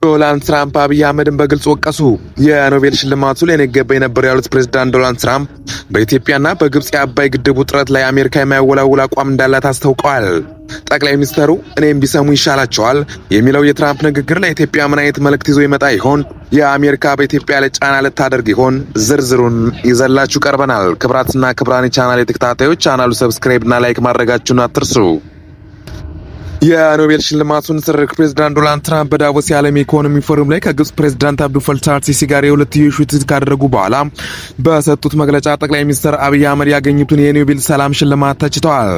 ዶናልድ ትራምፕ አብይ አህመድን በግልጽ ወቀሱ። የኖቤል ሽልማቱ ለኔ ገባ የነበር ያሉት ፕሬዝዳንት ዶናልድ ትራምፕ በኢትዮጵያና በግብጽ የአባይ ግድብ ውጥረት ላይ አሜሪካ የማያወላውል አቋም እንዳላት አስታውቀዋል። ጠቅላይ ሚኒስትሩ እኔም ቢሰሙ ይሻላቸዋል የሚለው የትራምፕ ንግግር ለኢትዮጵያ ምን አይነት መልእክት ይዞ ይመጣ ይሆን? የአሜሪካ በኢትዮጵያ ላይ ጫና ልታደርግ ይሆን? ዝርዝሩን ይዘላችሁ ቀርበናል። ክብራትና ክብራን የቻናል ተከታታዮች ቻናሉ ሰብስክራይብ እና ላይክ ማድረጋችሁን አትርሱ። የኖቤል ሽልማቱን ስርክ ፕሬዝዳንት ዶናልድ ትራምፕ በዳቮስ የዓለም ኢኮኖሚ ፎረም ላይ ከግብጽ ፕሬዝዳንት አብዱል ፈታህ አልሲሲ ጋር የሁለትዮሽ ውይይት ካደረጉ በኋላ በሰጡት መግለጫ ጠቅላይ ሚኒስትር አብይ አህመድ ያገኙትን የኖቤል ሰላም ሽልማት ተችተዋል።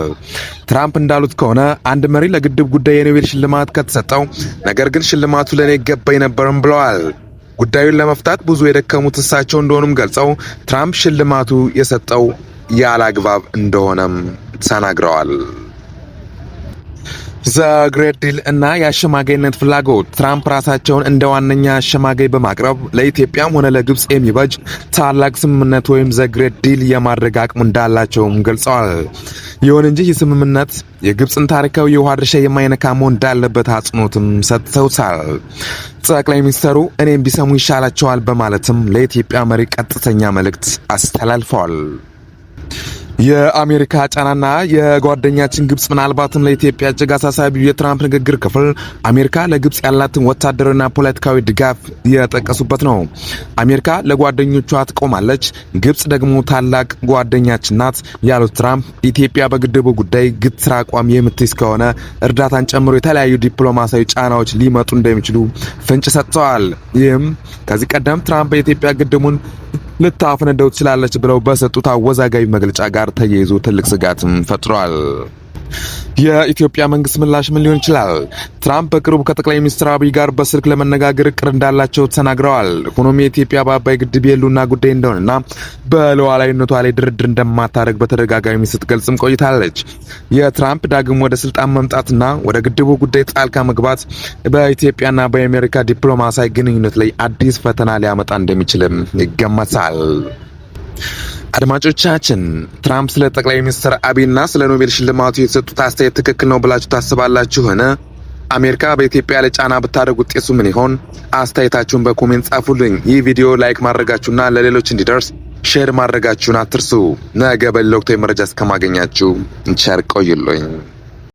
ትራምፕ እንዳሉት ከሆነ አንድ መሪ ለግድብ ጉዳይ የኖቤል ሽልማት ከተሰጠው፣ ነገር ግን ሽልማቱ ለኔ ይገባኝ ነበርም ብለዋል። ጉዳዩን ለመፍታት ብዙ የደከሙት እሳቸው እንደሆኑም ገልጸው ትራምፕ ሽልማቱ የሰጠው ያለ አግባብ እንደሆነም ተናግረዋል። ግሬት ዲል እና የአሸማጋይነት ፍላጎት ትራምፕ ራሳቸውን እንደ ዋነኛ አሸማጋይ በማቅረብ ለኢትዮጵያም ሆነ ለግብጽ የሚበጅ ታላቅ ስምምነት ወይም ግሬት ዲል የማድረግ አቅሙ እንዳላቸውም ገልጸዋል። ይሁን እንጂ ይህ ስምምነት የግብጽን ታሪካዊ የውሃ ድርሻ የማይነካ መሆን እንዳለበት አጽንኦትም ሰጥተውታል። ጠቅላይ ሚኒስትሩ እኔም ቢሰሙ ይሻላቸዋል በማለትም ለኢትዮጵያ መሪ ቀጥተኛ መልእክት አስተላልፈዋል። የአሜሪካ ጫናና የጓደኛችን ግብጽ ምናልባትም ለኢትዮጵያ እጅግ አሳሳቢው የትራምፕ ንግግር ክፍል አሜሪካ ለግብጽ ያላትን ወታደራዊና ፖለቲካዊ ድጋፍ የጠቀሱበት ነው። አሜሪካ ለጓደኞቿ ትቆማለች፣ ግብጽ ደግሞ ታላቅ ጓደኛችን ናት ያሉት ትራምፕ ኢትዮጵያ በግድቡ ጉዳይ ግትር አቋም የምትይዝ ከሆነ እርዳታን ጨምሮ የተለያዩ ዲፕሎማሲያዊ ጫናዎች ሊመጡ እንደሚችሉ ፍንጭ ሰጥተዋል። ይህም ከዚህ ቀደም ትራምፕ በኢትዮጵያ ግድቡን ልታፈነደው ትችላለች ብለው በሰጡት አወዛጋቢ መግለጫ ጋር ተያይዞ ትልቅ ስጋትም ፈጥሯል። የኢትዮጵያ መንግስት ምላሽ ምን ሊሆን ይችላል? ትራምፕ በቅርቡ ከጠቅላይ ሚኒስትር አብይ ጋር በስልክ ለመነጋገር እቅድ እንዳላቸው ተናግረዋል። ሆኖም የኢትዮጵያ በአባይ ግድብ የህልውና ጉዳይ እንደሆነና በሉዓላዊነቷ ላይ ድርድር እንደማታደርግ በተደጋጋሚ ስትገልጽም ቆይታለች። የትራምፕ ዳግም ወደ ስልጣን መምጣትና ወደ ግድቡ ጉዳይ ጣልቃ መግባት በኢትዮጵያና በአሜሪካ ዲፕሎማሲያዊ ግንኙነት ላይ አዲስ ፈተና ሊያመጣ እንደሚችልም ይገመታል። አድማጮቻችን ትራምፕ ስለ ጠቅላይ ሚኒስትር አብይና ስለ ኖቤል ሽልማቱ የተሰጡት አስተያየት ትክክል ነው ብላችሁ ታስባላችሁን? አሜሪካ በኢትዮጵያ ላይ ጫና ብታደርግ ውጤቱ ምን ይሆን? አስተያየታችሁን በኮሜንት ጻፉልኝ። ይህ ቪዲዮ ላይክ ማድረጋችሁና ለሌሎች እንዲደርስ ሼር ማድረጋችሁን አትርሱ። ነገ በሌላ ወቅታዊ መረጃ እስከማገኛችሁ ቸር ቆዩልኝ።